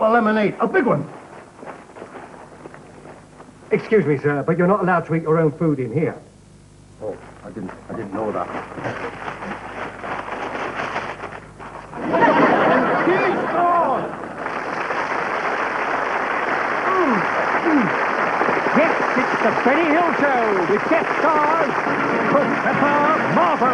bottle of lemonade, a big one. Excuse me, sir, but you're not allowed to eat your own food in here. Oh, I didn't know that. Yes, it's the Benny Hill Show with guest stars Professor Marvo.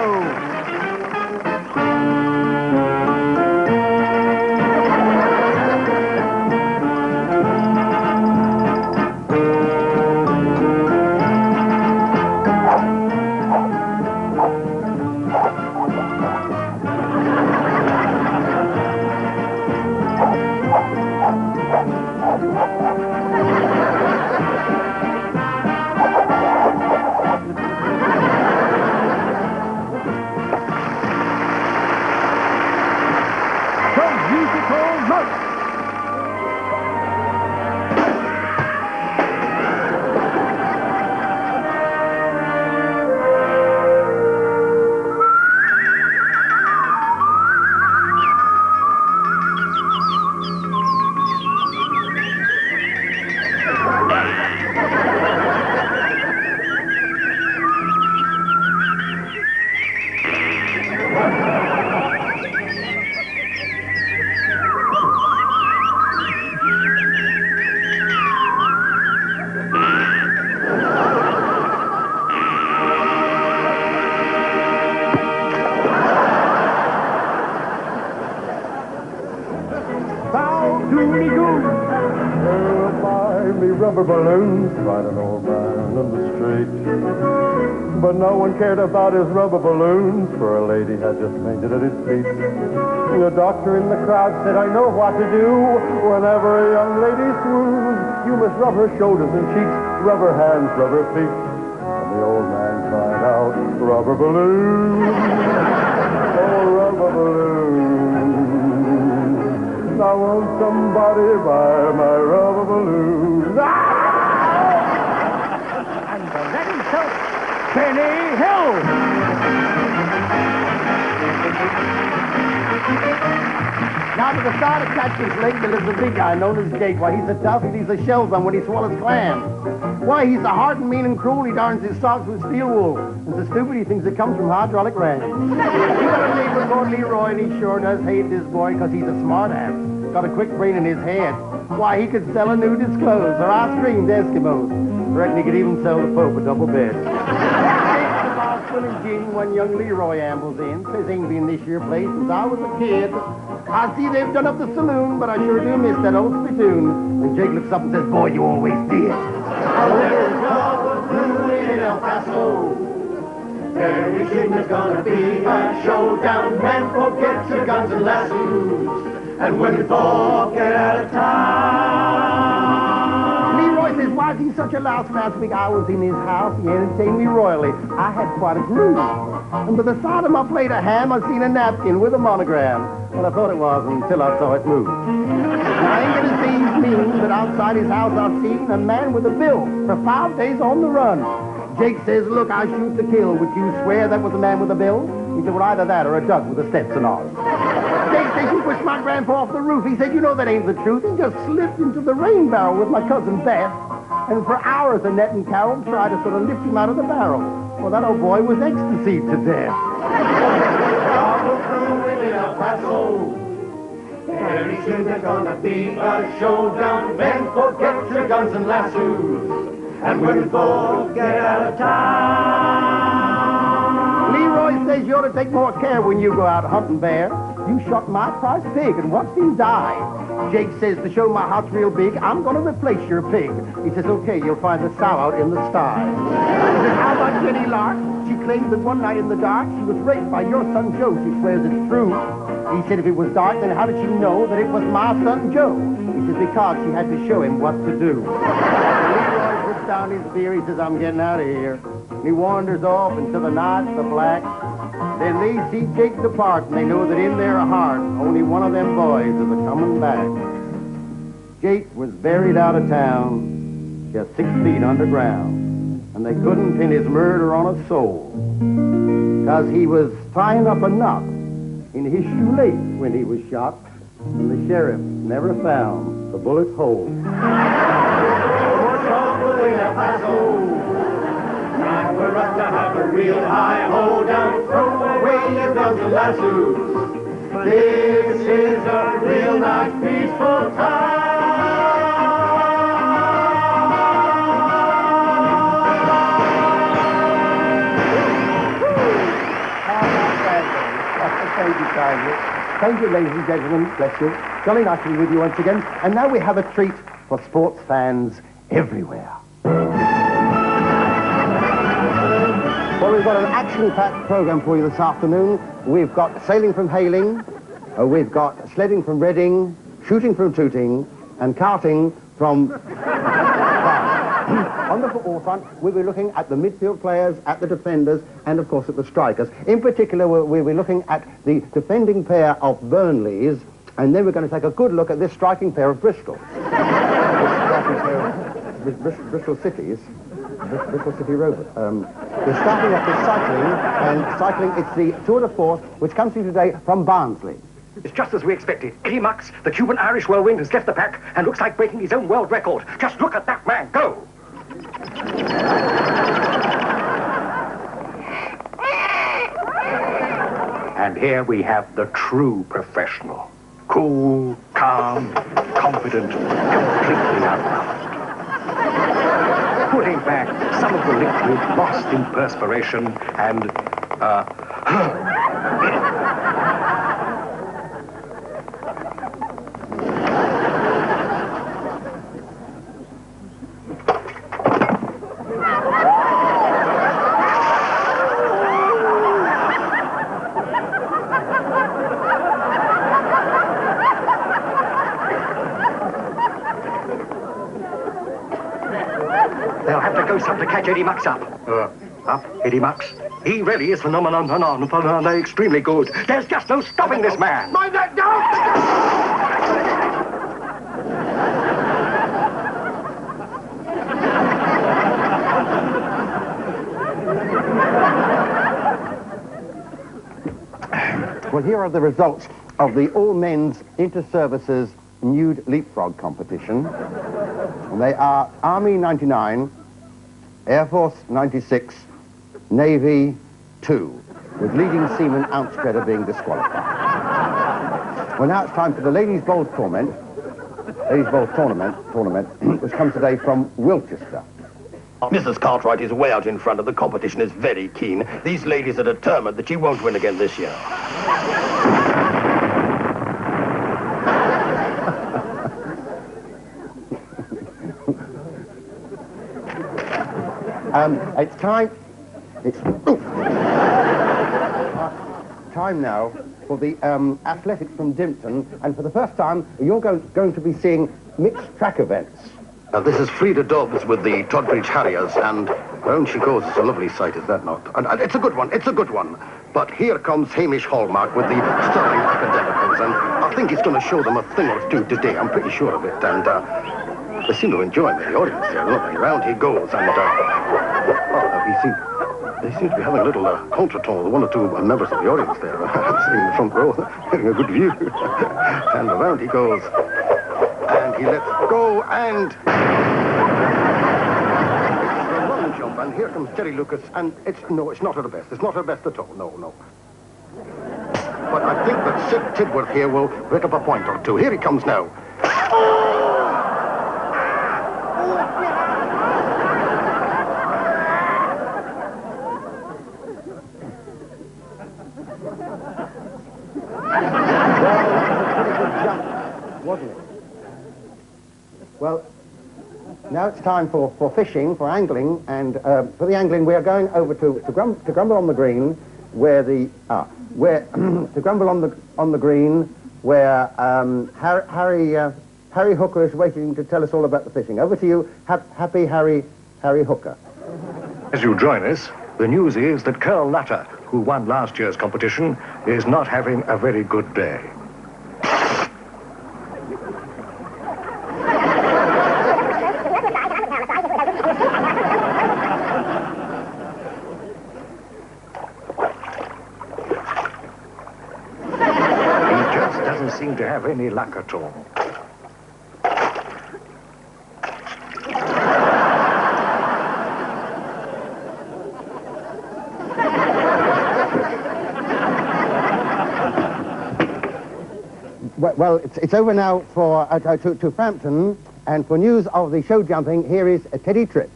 Rubber balloons, cried an old man in the street. But no one cared about his rubber balloons, for a lady had just fainted at his feet. The doctor in the crowd said, I know what to do. Whenever a young lady swoons, you must rub her shoulders and cheeks, rub her hands, rub her feet. And the old man cried out, rubber balloons, oh, rubber balloons. Now won't somebody buy my rubber balloons? And the man himself, Benny Hill. Now to the side of Catch's Lake, there lives a big guy known as Jake. Why, he's a tough and he's a shells on when he swallows clams. Why, he's a hard and mean and cruel. He darns his socks with steel wool. And so stupid he thinks it comes from hydraulic rams. He got a neighbor called Leroy, and he sure does hate this boy because he's a smart ass. Got a quick brain in his head. Why, he could sell a nudist clothes or ice cream to Eskimos. Reckon he could even sell the Pope a double bed. And Gene, when young Leroy ambles in, says ain't been this year place since I was a kid. I see they've done up the saloon, but I sure do miss that old spittoon. And Jake looks up and says, boy, you always did. In El Paso, very soon there's gonna be a showdown. Men, forget your guns and lassos. And when you fall, get out of town. Leroy says, why is he such a louse? Last week I was in his house. He entertained me royally. I had quite a groove. And by the side of my plate of ham, I seen a napkin with a monogram. Well, I thought it was until I saw it move. Now, I ain't gonna say he's mean, but outside his house I've seen a man with a bill for 5 days on the run. Jake says, look, I shoot to kill. Would you swear that was a man with a bill? He said, well, either that or a duck with a Stetson on. Jake says, you pushed my grandpa off the roof. He said, you know that ain't the truth. He just slipped into the rain barrel with my cousin Beth. And for hours, Annette and Carol tried to sort of lift him out of the barrel. Well, that old boy was ecstasy to death. Very soon there's gonna be a showdown. Men, forget your guns and lassos. And when you fall, get out of town. Leroy says you ought to take more care when you go out hunting bear. You shot my prize pig and watched him die. Jake says to show my house real big, I'm going to replace your pig. He says, okay, you'll find the sow out in the sty. He says, how about Jenny Lark? She claims that one night in the dark, she was raped by your son Joe. She swears it's true. He said, if it was dark, then how did she know that it was my son Joe? He says, because she had to show him what to do. Leroy puts down his beer. He says, I'm getting out of here. And he wanders off into the night, the black. Then they see Jake depart, and they know that in their heart, only one of them boys is a-coming back. Jake was buried out of town, just 6 feet underground, and they couldn't pin his murder on a soul, 'cause he was tying up a knot in his shoelace when he was shot, and the sheriff never found the bullet hole. Time for us to have a real high-ho, don't throw away your guns and lassos. This is a real nice peaceful time. Thank you kindly. Thank you, ladies and gentlemen. Bless you. Jolly nice to be with you once again. And now we have a treat for sports fans everywhere. Well, we've got an action-packed program for you this afternoon. We've got sailing from Hayling, we've got sledding from Reading, shooting from Tooting, and karting from... On the football front, we'll be looking at the midfield players, at the defenders, and of course at the strikers. In particular, we'll be looking at the defending pair of Burnleys, and then we're going to take a good look at this striking pair of Bristol. Bristol Cities. Bristol City Rovers. We're starting off with cycling, and cycling, it's the Tour de Force, which comes to you today from Barnsley. It's just as we expected. Eddie Mux, the Cuban-Irish whirlwind, has left the pack and looks like breaking his own world record. Just look at that man go! And here we have the true professional. Cool, calm, confident, completely unruffled. Putting back some of the liquid lost in perspiration and, they'll have to go some to catch Eddie Mux up. Up, Eddie Mux? He really is phenomenal, extremely good. There's just no stopping this man. Mind that down! Well, here are the results of the all-men's inter-services nude leapfrog competition. They are Army 99, Air Force 96, Navy 2, with leading seaman Ouncedredder being disqualified. Well, now it's time for the Ladies' Bowls tournament, which comes today from Wilchester. Mrs. Cartwright is way out in front and the competition is very keen. These ladies are determined that she won't win again this year. It's time now for the athletics from Dimpton, and for the first time, you're going to be seeing mixed track events. This is Frida Dobbs with the Todbridge Harriers, and round she goes. It's a lovely sight, is that not? And it's a good one, it's a good one. But here comes Hamish Hallmark with the Sterling Academicals, and I think he's going to show them a thing or two today. I'm pretty sure of it, and they seem to enjoy the audience there, don't they? Round he goes, and they seem to be having a little contretemps with one or two members of the audience there, sitting in the front row, getting a good view. And around he goes, and he lets go, and... It's a long jump, and here comes Jerry Lucas, and it's not her best. It's not her best at all, no. But I think that Sid Tidworth here will pick up a point or two. Here he comes now. Wasn't it? Well, now it's time for fishing, for angling, and for the angling we are going over to Grumble on the Green, where to Grumble on the Green, where Harry Hooker is waiting to tell us all about the fishing. Over to you, happy Harry Hooker. As you join us, the news is that Colonel Nutter, who won last year's competition, is not having a very good day. Seem to have any luck at all. Well, it's over now for to Frampton, and for news of the show jumping, here is Teddy Tripp.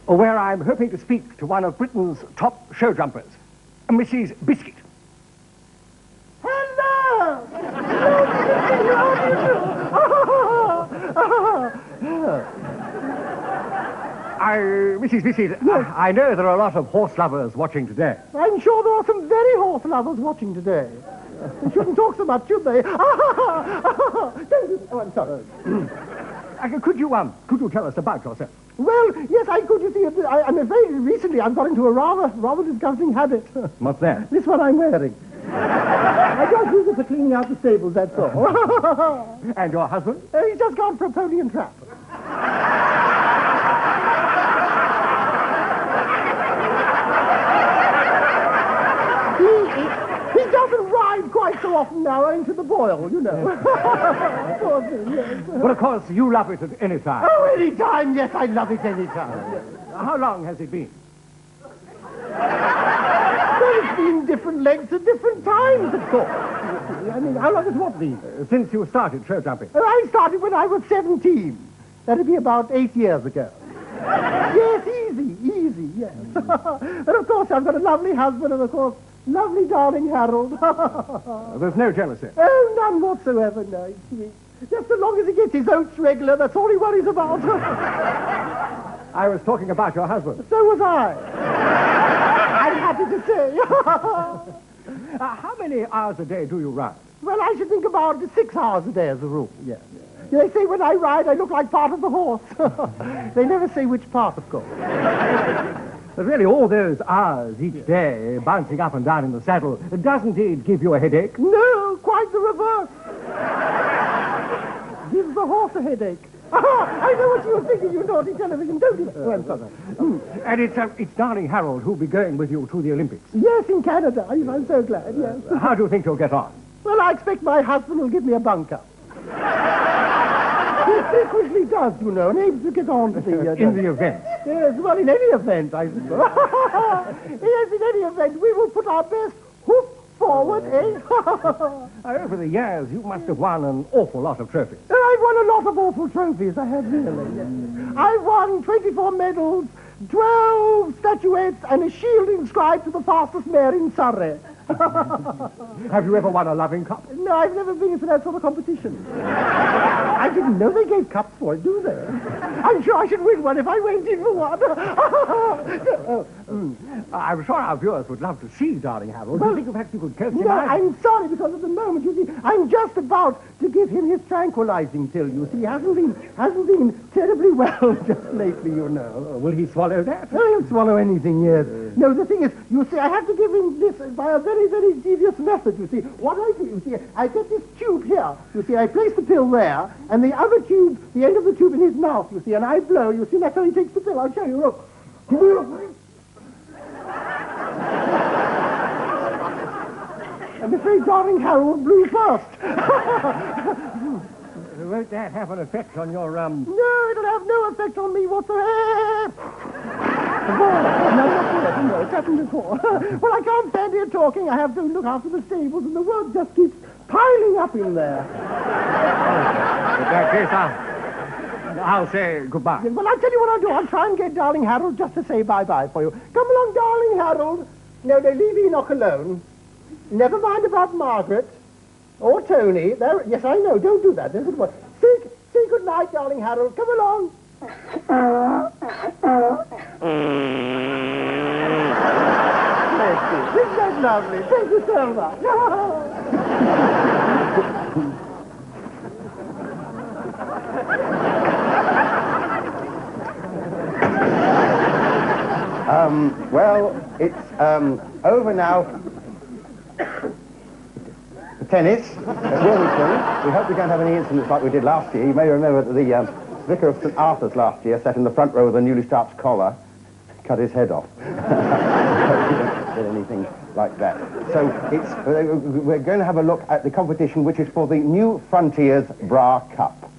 Where I'm hoping to speak to one of Britain's top show jumpers, Mrs. Biscuit. Hello! Mrs. Biscuit, I know there are a lot of horse lovers watching today. I'm sure there are some very horse lovers watching today. They shouldn't talk so much, should they? Oh, I'm sorry. Could you tell us about yourself? Well, yes, I could. You see, I'm afraid recently I've got into a rather disgusting habit. What's that? This one I'm wearing. I just use it for cleaning out the stables, that's all. And your husband? He's just gone for a pony and trap. He doesn't ride quite so often now, owing to the boil, you know. Poor thing, yes. Well, of course, you love it at any time. Oh, any time, yes, I love it any time. Yes. How long has it been? Well, it's been different lengths at different times, of course. I mean, how long has what been? Since you started show jumping. I started when I was 17. That'd be about 8 years ago. Yes, easy, yes. And of course, I've got a lovely husband, and of course, lovely darling Harold. There's no jealousy. Oh, none whatsoever, no. It's sweet. Just as long as he gets his oats regular, that's all he worries about. I was talking about your husband. So was I. I'm happy to say. How many hours a day do you ride? Well, I should think about 6 hours a day as a rule, yes. They say when I ride, I look like part of the horse. They never say which part, of course. But really, all those hours each day, bouncing up and down in the saddle, doesn't it give you a headache? No, quite the reverse. Gives the horse a headache. I know what you were thinking, you naughty television, don't you? Oh, I'm sorry. And it's darling Harold who'll be going with you to the Olympics. Yes, in Canada. I'm so glad, yes. How do you think you'll get on? Well, I expect my husband will give me a bunker. He frequently does, you know, and aims to get on to the... in the event? Yes, well, in any event, I suppose. Yes, in any event, we will put our best hoof forward, eh? Over the years, you must have won an awful lot of trophies. I've won a lot of awful trophies, I have really. Yes. I've won 24 medals, 12 statuettes, and a shield inscribed to the fastest mare in Surrey. Have you ever won a loving cup? No, I've never been into that sort of competition. I didn't know they gave cups for it, do they? I'm sure I should win one if I went in for one. I'm sure our viewers would love to see darling Harold. Well, do you think perhaps you could coax him No, out? I'm sorry, because at the moment, you see, I'm just about to give him his tranquilizing pill, you see. He hasn't been terribly well just lately, you know. Will he swallow that? Oh, he'll swallow anything, yes. No, the thing is, you see, I have to give him this by a very, very devious method, you see. What I do, you see, I get this tube here. You see, I place the pill there, and the other tube, the end of the tube in his mouth, you see, and I blow, you see, that's how he takes the pill. I'll show you, look. I'm afraid darling Harold blew first. Won't that have an effect on your, No, it'll have no effect on me whatsoever. No, it's happened before. Well, I can't stand here talking. I have to look after the stables, and the work just keeps piling up in there. In that case, I'll say goodbye. Well, I'll tell you what I'll do. I'll try and get darling Harold just to say bye-bye for you. Come along, darling Harold. No, leave Enoch alone. Never mind about Margaret or Tony. Yes, I know. Don't do that. Say good night, darling Harold. Come along. Isn't that lovely? Thank you so much. Well, it's over now. Tennis at Wilmington. We hope we don't have any incidents like we did last year. You may remember that the Vicar of St. Arthur's last year sat in the front row with a newly starched collar, cut his head off. Did anything like that. So we're going to have a look at the competition, which is for the New Frontiers Bra Cup.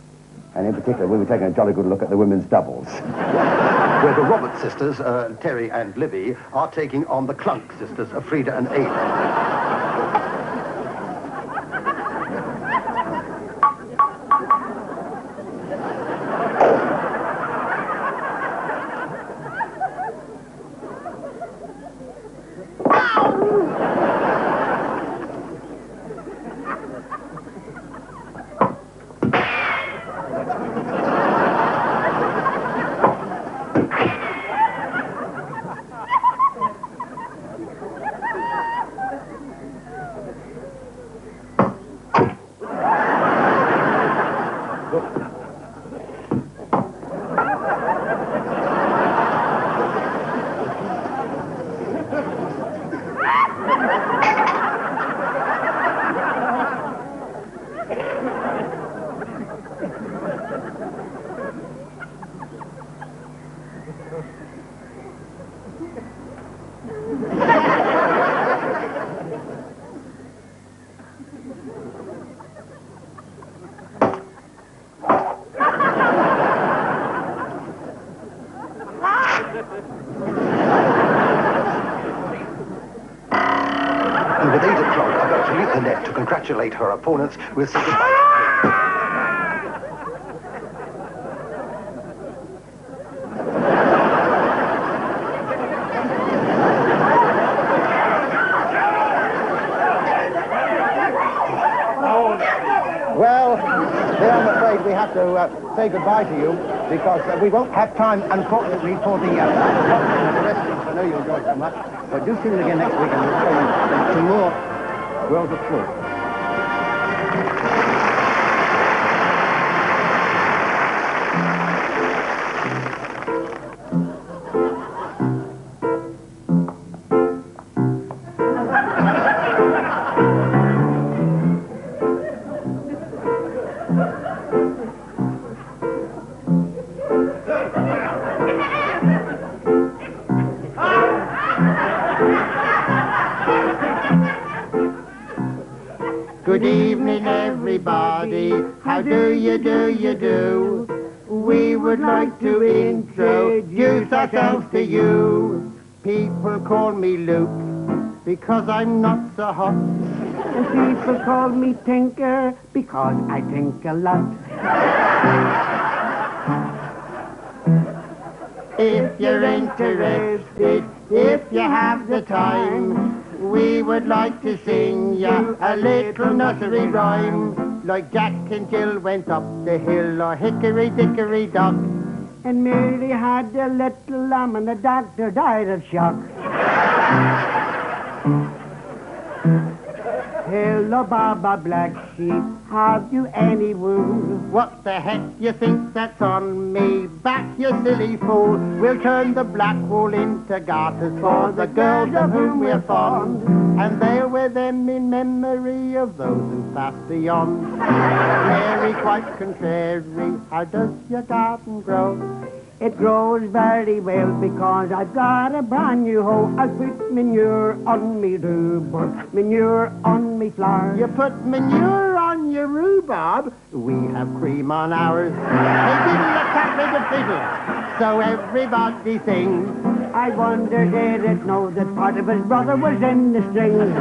And in particular, we'll be taking a jolly good look at the women's doubles. Where the Roberts sisters, Terry and Libby, are taking on the Clunk sisters, Frida and Ada. And with 8 o'clock, I've got to leave the net to congratulate her opponents. We'll say goodbye. Well, then I'm afraid we have to say goodbye to you because we won't have time, unfortunately, for the wrestling. I know you enjoyed so much. But do tune in again next week and we'll show you some more World of Sport. Good evening, everybody. How do you do? We would like to introduce ourselves to you. People call me Luke because I'm not so hot. And people call me Tinker because I think a lot. If you're interested, if you have the time, we would like to sing you a little nursery rhyme. Like Jack and Jill went up the hill, or Hickory Dickory Dock. And Mary had a little lamb and the doctor died of shock. Hello, Baba Black Sheep, have you any wool? What the heck you think that's on me? Back, you silly fool. We'll turn the black wool into garters for the girls of whom we're fond, and they'll wear them in memory of those who passed beyond. Mary, quite contrary, how does your garden grow? It grows very well because I've got a brand new hoe. I put manure on me rhubarb, manure on me flowers. You put manure on your rhubarb, we have cream on ours. They didn't attack with a fiddle, so everybody sings. I wonder did it know that part of his brother was in the strings.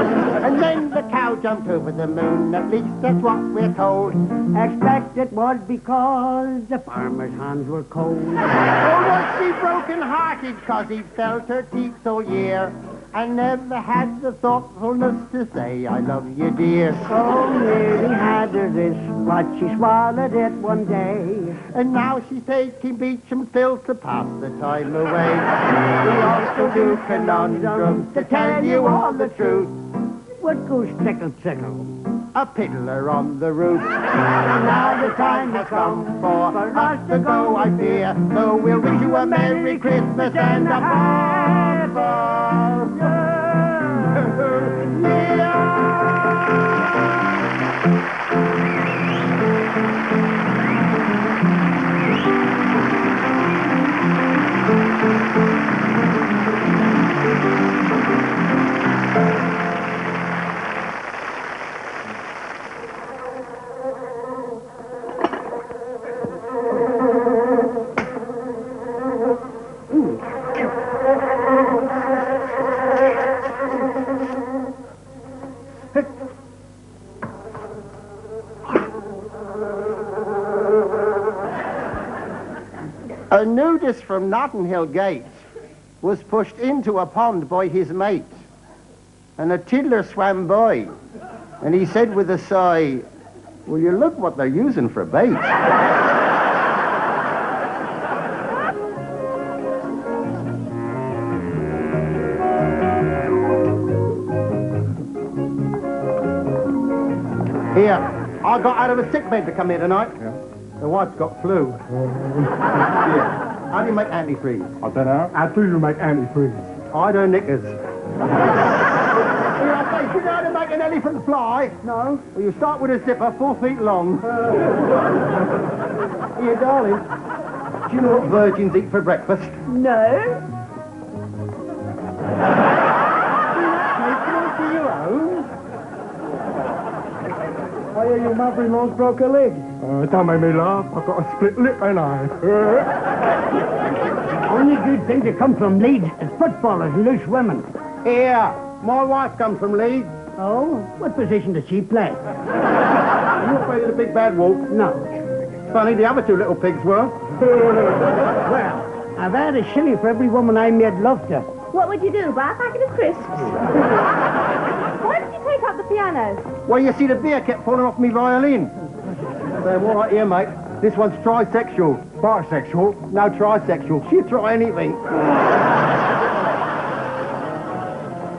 And then the cow jumped over the moon, at least that's what we're told. Expect it was because the farmer's hands were cold. Oh, was she broken-hearted, 'cause he'd felt her teeth all year, and never had the thoughtfulness to say, I love you, dear. Oh, Mary had a risk, but she swallowed it one day. And now she's taking Beecham Phil to pass the time away. We also do conundrums to tell you all the truth. What goes tickle, tickle? A piddler on the roof. Now the time has come for us to go, I fear. So we'll wish you a Merry Christmas and a Happy New Year. A nudist from Notting Hill Gate was pushed into a pond by his mate, and a tiddler swam by, and he said with a sigh, "Will you look what they're using for bait?" Here, I got out of a sick bed to come here tonight. Yeah. The wife's got flu. Yeah. How do you make antifreeze? I don't know. How do you make antifreeze? I don't knickers. Here, I say, do you know how to make an elephant fly? No. Well, you start with a zipper 4 feet long. Here, darling. Do you know what virgins eat for breakfast? No. Take it all to your own. Oh, yeah, your mother-in-law's broke her leg. Don't make me laugh. I've got a split lip, ain't I? Only good things that come from Leeds is footballers and loose women. Here, my wife comes from Leeds. Oh? What position does she play? Are you afraid of the big bad wolf? No. Funny, the other two little pigs were. Well, I've had a shilling for every woman I made love to. What would you do? Buy a packet of crisps? Why did you take up the piano? Well, you see, the beer kept falling off me violin. So, all right, here, mate. This one's trisexual. Bisexual? No, trisexual. She'd try anything.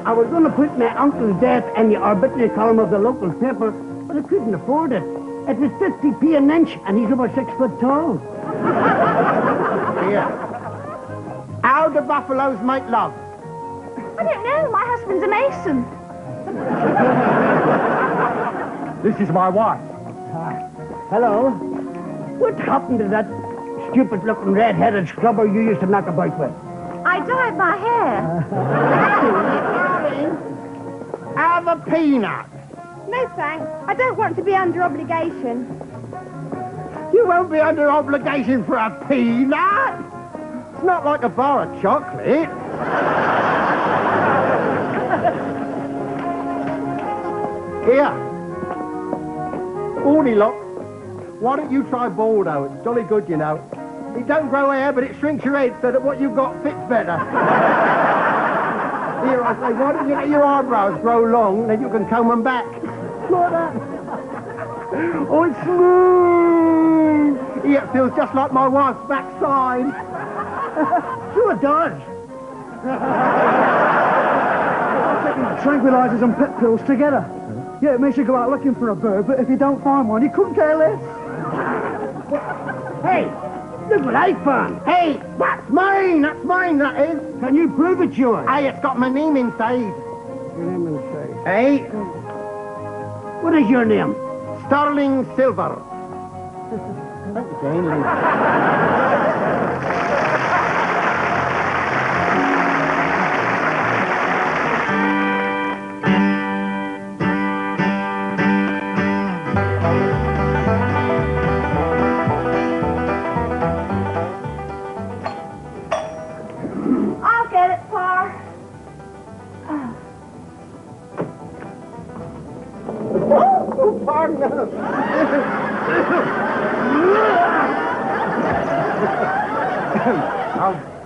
I was going to put my uncle's death in the obituary column of the local paper, but I couldn't afford it. It was 50p an inch, and he's over 6 foot tall. Here. How do buffaloes make love? I don't know. My husband's a mason. This is my wife. Hello. What happened to that stupid-looking red-headed scrubber you used to knock about with? I dyed my hair. Have a peanut. No, thanks. I don't want to be under obligation. You won't be under obligation for a peanut. It's not like a bar of chocolate. Here. Goldilocks. Why don't you try Bordeaux? It's jolly good, you know. It don't grow hair, but it shrinks your head so that what you've got fits better. Here, I say, why don't you let your eyebrows grow long, then you can comb them back. Like that. Oh, it's smooth. Yeah, it feels just like my wife's backside. Sure it does. Tranquilizers and pet pills together. Yeah, it makes you go out looking for a bird, but if you don't find one, you couldn't care less. Hey, look what I found. Hey, that's mine, that is. Can you prove it's yours? Hey, it's got my name inside. Your name will say. Hey, What is your name? sterling silver. I'll get it, Pa. Oh, pardon us.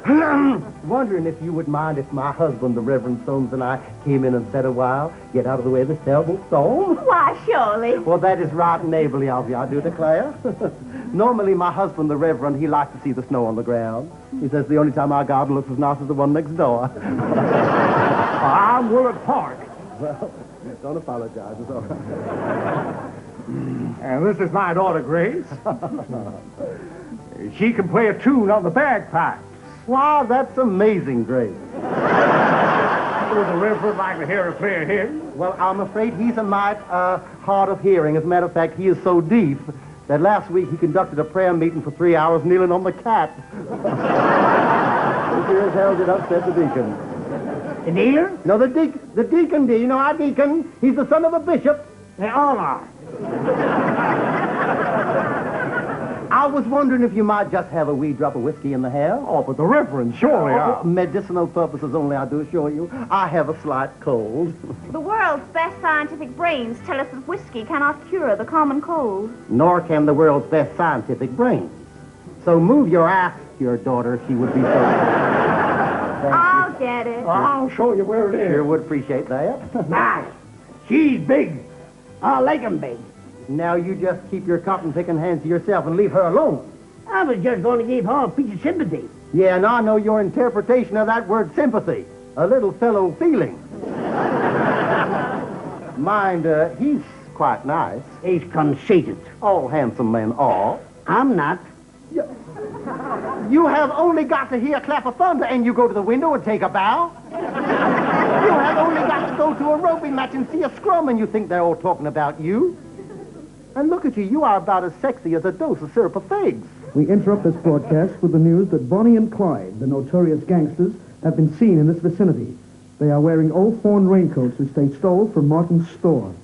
I'm wondering if you would mind if my husband, the Reverend Soames, and I came in and said a while, get out of the way of this terrible storm. Why, surely. Well, that is right neighborly of you, I do declare. Normally, my husband, the Reverend, he likes to see the snow on the ground. He says the only time our garden looks as nice as the one next door. I'm Willard Park. Well, don't apologize, it's all right. And this is my daughter, Grace. She can play a tune on the bagpipes. Wow, that's amazing, Grace. Would the Reverend like to hear her play a hymn? Well, I'm afraid he's a mite hard of hearing. As a matter of fact, he is so deaf that last week he conducted a prayer meeting for 3 hours kneeling on the cat. He sure as hell did upset the deacon. The dealer? No, the deacon, do you know our deacon? He's the son of a bishop. They all are. I was wondering if you might just have a wee drop of whiskey in the hair. Oh, but the Reverend, surely. Medicinal purposes only, I do assure you. I have a slight cold. The world's best scientific brains tell us that whiskey cannot cure the common cold. Nor can the world's best scientific brains. So move your ass to your daughter. She would be so... I'll get it. I'll show you where it is. Sure would appreciate that. Nice. She's big. I like 'em big. Now you just keep your cotton-picking hands to yourself and leave her alone. I was just going to give her a piece of sympathy. Yeah, and I know your interpretation of that word sympathy. A little fellow feeling. Mind, he's quite nice. He's conceited. All handsome men are. I'm not. You have only got to hear a clap of thunder and you go to the window and take a bow. You have only got to go to a roping match and see a scrum and you think they're all talking about you. And look at you, you are about as sexy as a dose of syrup of figs. We interrupt this broadcast with the news that Bonnie and Clyde, the notorious gangsters, have been seen in this vicinity. They are wearing old fawn raincoats which they stole from Martin's store.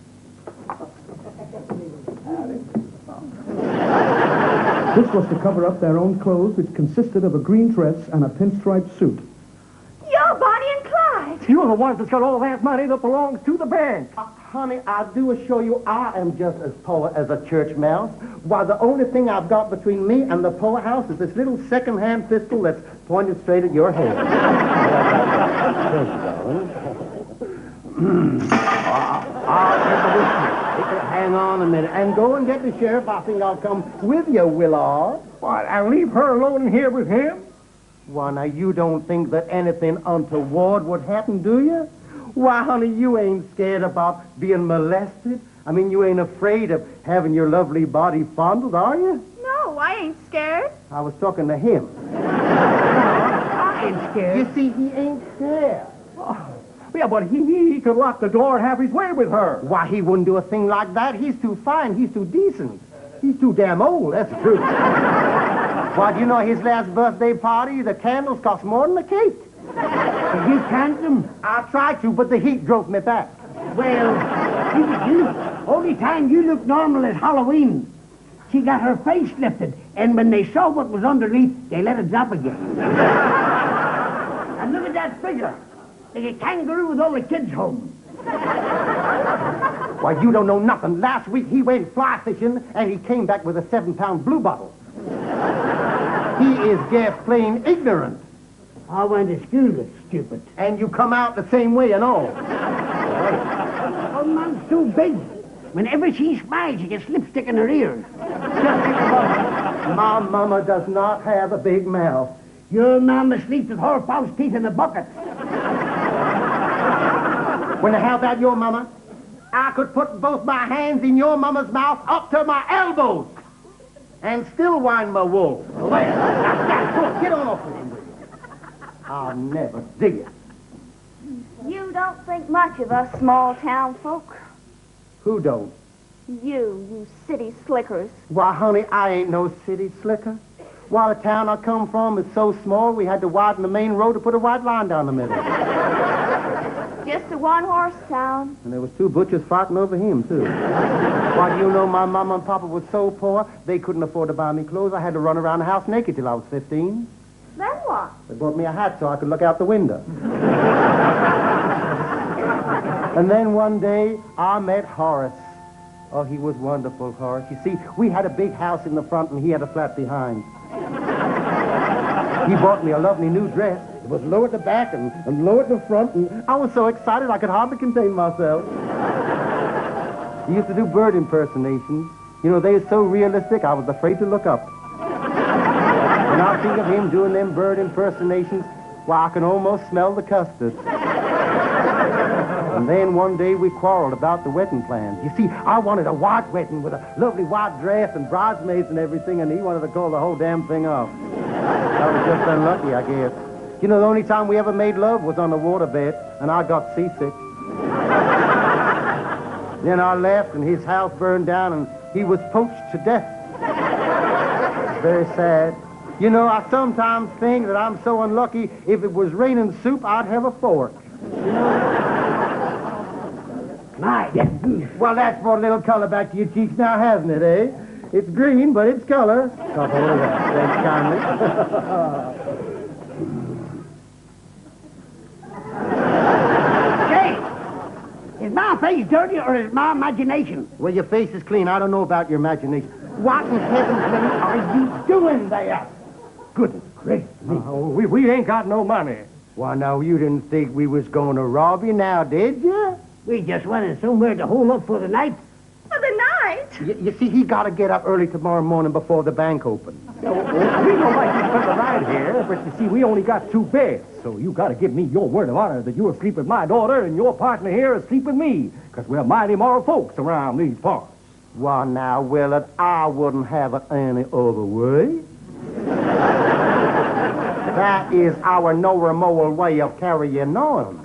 This was to cover up their own clothes, which consisted of a green dress and a pinstripe suit. You're Bonnie and Clyde. You're the ones that's got all that money that belongs to the bank. Honey, I do assure you I am just as poor as a church mouse. Why, the only thing I've got between me and the poorhouse is this little second-hand pistol that's pointed straight at your head. I'll get the whiskey. Hang on a minute. And go and get the sheriff. I think I'll come with you, Willard. What, and leave her alone in here with him? Why, now, you don't think that anything untoward would happen, do you? Why, honey, you ain't scared about being molested? I mean, you ain't afraid of having your lovely body fondled, are you? No, I ain't scared. I was talking to him. I ain't scared. You see, he ain't scared. Yeah, but he could lock the door and have his way with her. Why, he wouldn't do a thing like that. He's too fine. He's too decent. He's too damn old, that's the truth. Why, do you know his last birthday party, the candles cost more than the cake? Did you count them? I tried to, but the heat drove me back. Well, you, only time you look normal is Halloween. She got her face lifted, and when they saw what was underneath, they let it drop again. And look at that figure. Like a kangaroo with all the kids home. Why, you don't know nothing. Last week he went fly fishing, and he came back with a 7-pound blue bottle. He is gas plain ignorant. I went to school, that's stupid. And you come out the same way and all. Oh, man's too big. Whenever she smiles, she gets lipstick in her ears. Just think about it. My mama does not have a big mouth. Your mama sleeps with her false teeth in a bucket. When how about your mama? I could put both my hands in your mama's mouth up to my elbows and still wind my wool. Well, now, get on off with him. I'll never dig it. You don't think much of us small-town folk. Who don't? You city slickers. Why, honey, I ain't no city slicker. Why, the town I come from is so small we had to widen the main road to put a white line down the middle. Just a one-horse town. And there was 2 butchers fighting over him, too. Why, do you know my mama and papa was so poor, they couldn't afford to buy me clothes. I had to run around the house naked till I was 15. Then what? They bought me a hat so I could look out the window. And then one day, I met Horace. Oh, he was wonderful, Horace. You see, we had a big house in the front and he had a flat behind. He bought me a lovely new dress. It was low at the back and low at the front, and I was so excited I could hardly contain myself. He used to do bird impersonations. You know, they were so realistic, I was afraid to look up. When I think of him doing them bird impersonations, why, I can almost smell the custard. And then one day we quarreled about the wedding plans. You see, I wanted a white wedding with a lovely white dress and bridesmaids and everything, and he wanted to call the whole damn thing off. I was just unlucky, I guess. You know, the only time we ever made love was on the waterbed, and I got seasick. Then I left, and his house burned down, and he was poached to death. It's very sad. You know, I sometimes think that I'm so unlucky, if it was raining soup, I'd have a fork. You know? My, that's good. Well, that's brought a little color back to your cheeks now, hasn't it, eh? It's green, but it's color. Stop all of that. Thanks kindly. Say, is my face dirty or is my imagination? Well, your face is clean. I don't know about your imagination. What in heaven's name are you doing there? Goodness gracious me. We ain't got no money. Why, now, you didn't think we was going to rob you now, did you? We just wanted somewhere to hold up for the night. For the night? You see, he got to get up early tomorrow morning before the bank opens. We don't like to spend the night here, but you see, we only got 2 beds. So you got to give me your word of honor that you'll sleep with my daughter and your partner here is sleep with me, because we're mighty moral folks around these parts. Why, now, Willard, I wouldn't have it any other way. That is our normal way of carrying on.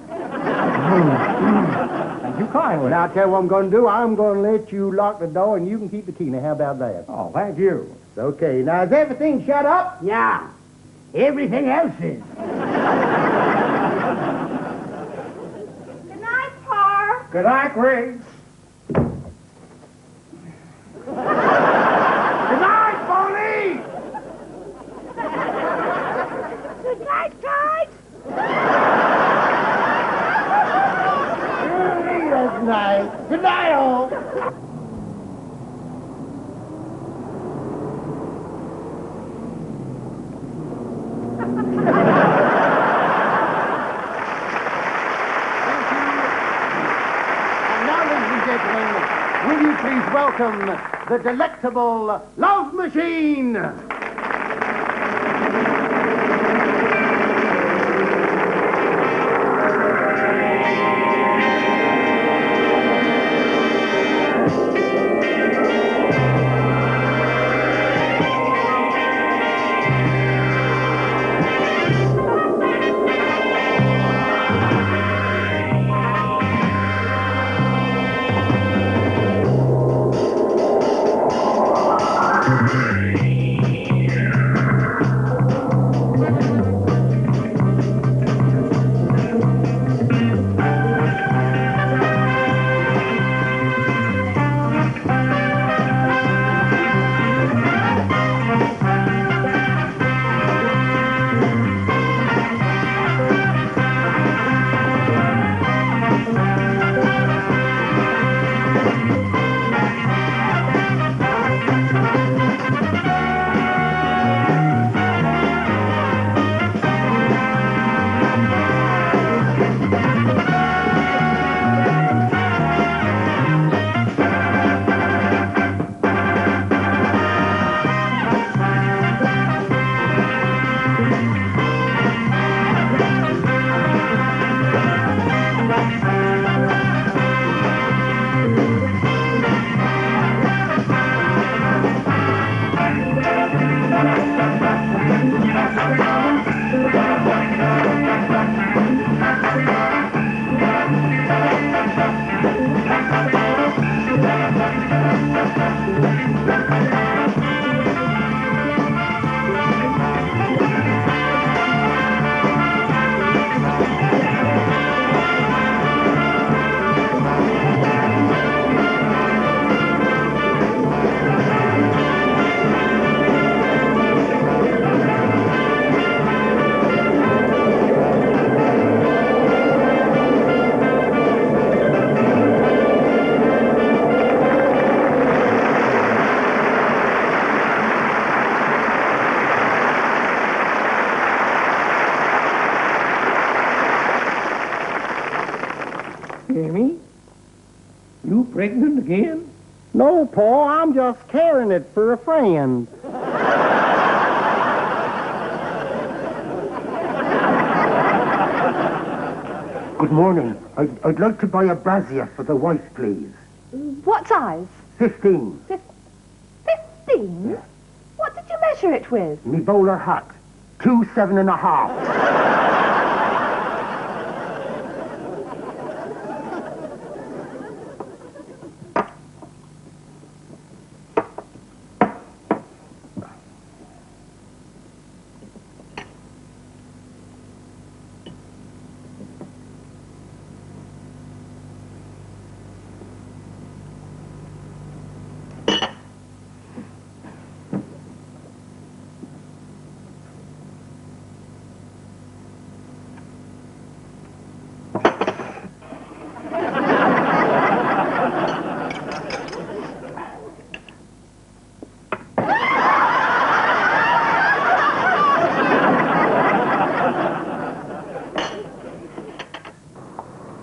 Thank you kindly. Now, I'll tell you what I'm going to do. I'm going to let you lock the door, and you can keep the key. Now, how about that? Oh, thank you. Okay. Now, is everything shut up? Yeah. Everything else is. Good night, Pa. Good night, Griggs. Good night, Pauline! night. Good night, all. Will you please welcome the delectable Love Machine? Amy, you pregnant again? No, Paul, I'm just carrying it for a friend. Good morning. I'd like to buy a brassiere for the wife, please. What size? 15. 15? Yeah. What did you measure it with? Me bowler hat. 2 7.5.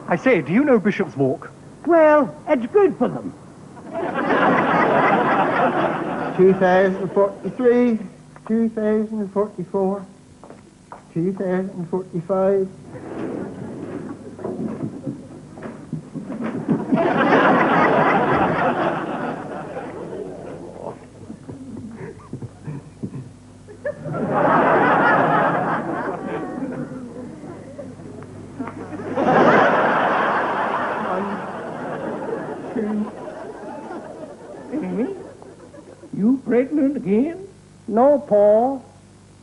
I say, do you know Bishop's Walk? Well, it's good for them. 2043, 2044, 2045. Amy, you pregnant again? No, Paul.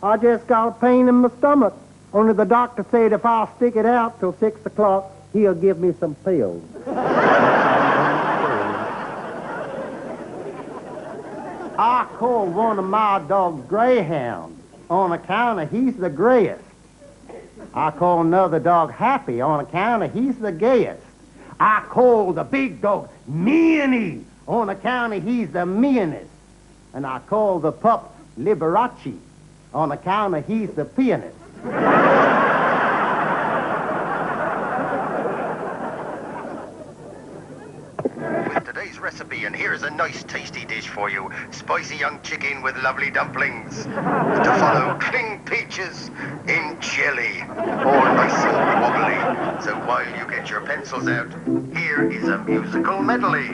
I just got a pain in my stomach. Only the doctor said if I'll stick it out till 6 o'clock, he'll give me some pills. I call one of my dogs Greyhound on account of he's the grayest. I call another dog Happy on account of he's the gayest. I call the big dog Meanie on account of he's the meanest. And I call the pup Liberace on account of he's the pianist. With today's recipe, and here's a nice tasty dish for you. Spicy young chicken with lovely dumplings. To follow, cling peaches in chili. All nice and wobbly. So while you get your pencils out, here is a musical medley.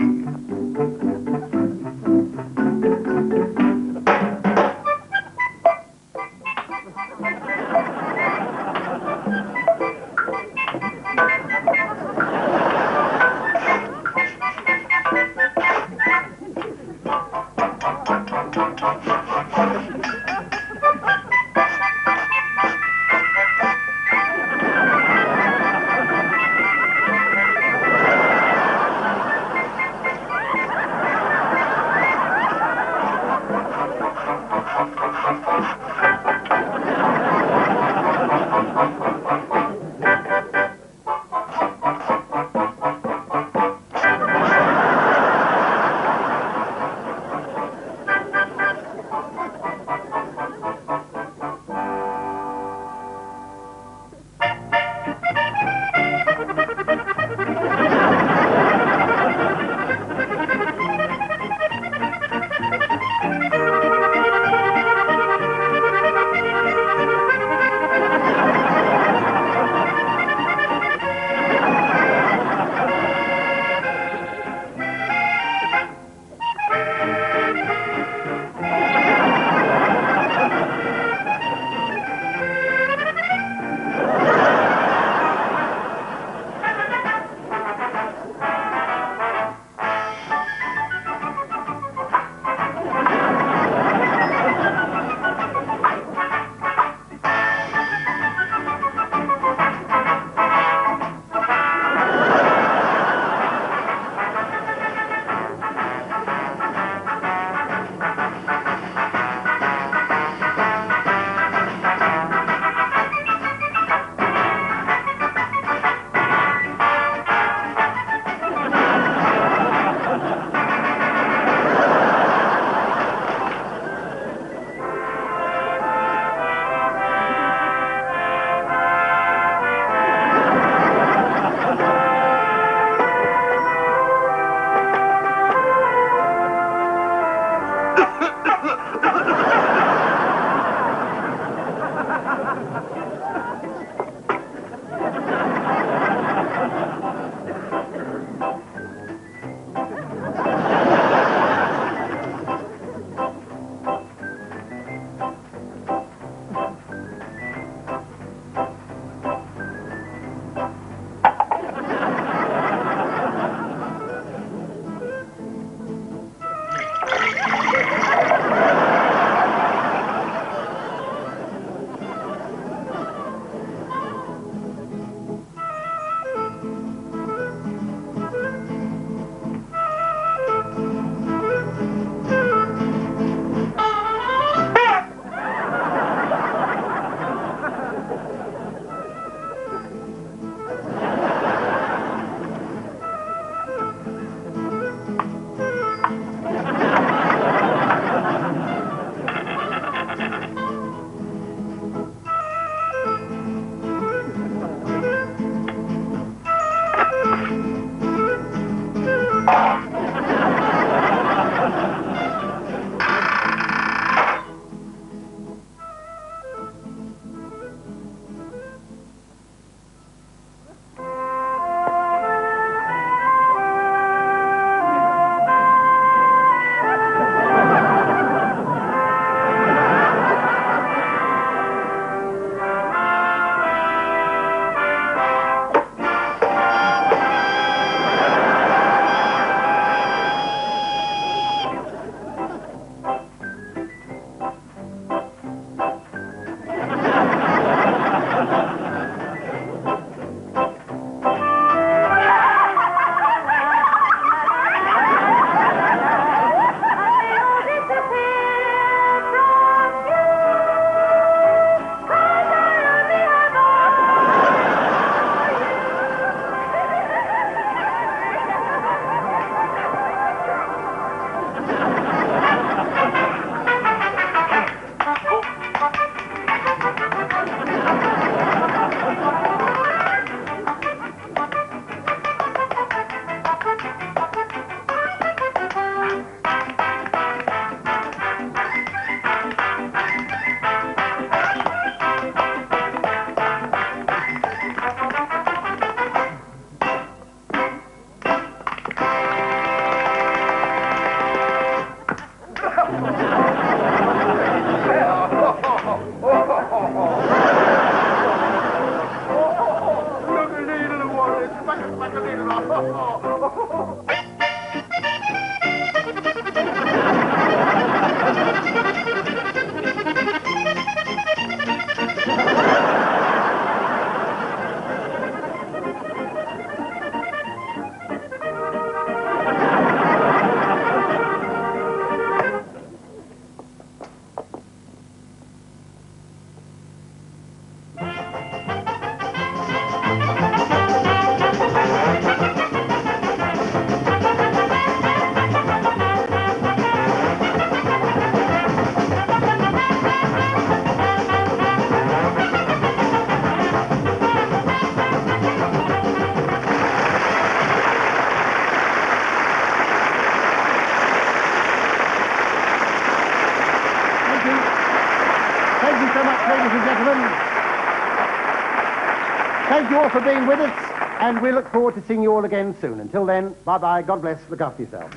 Thank you so much, ladies and gentlemen. Thank you all for being with us, and we look forward to seeing you all again soon. Until then, bye-bye, God bless, look after yourselves.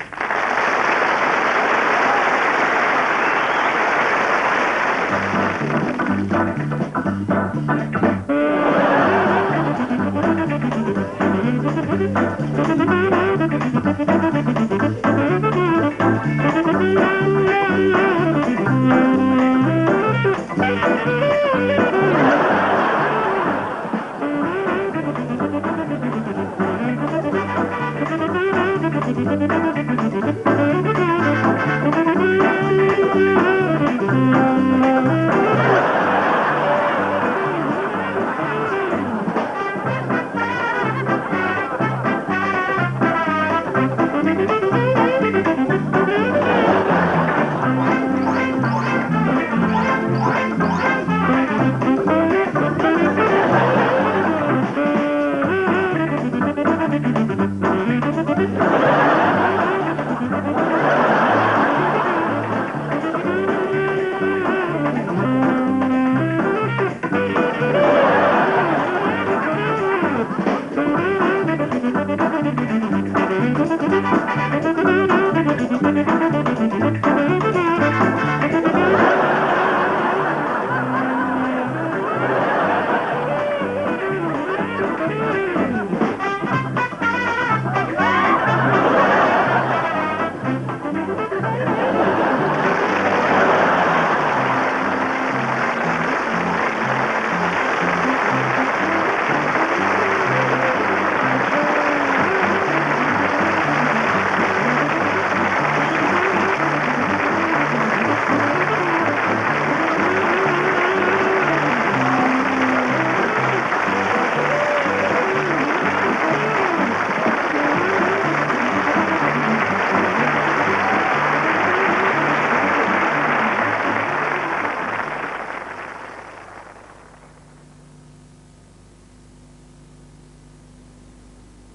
Thank you.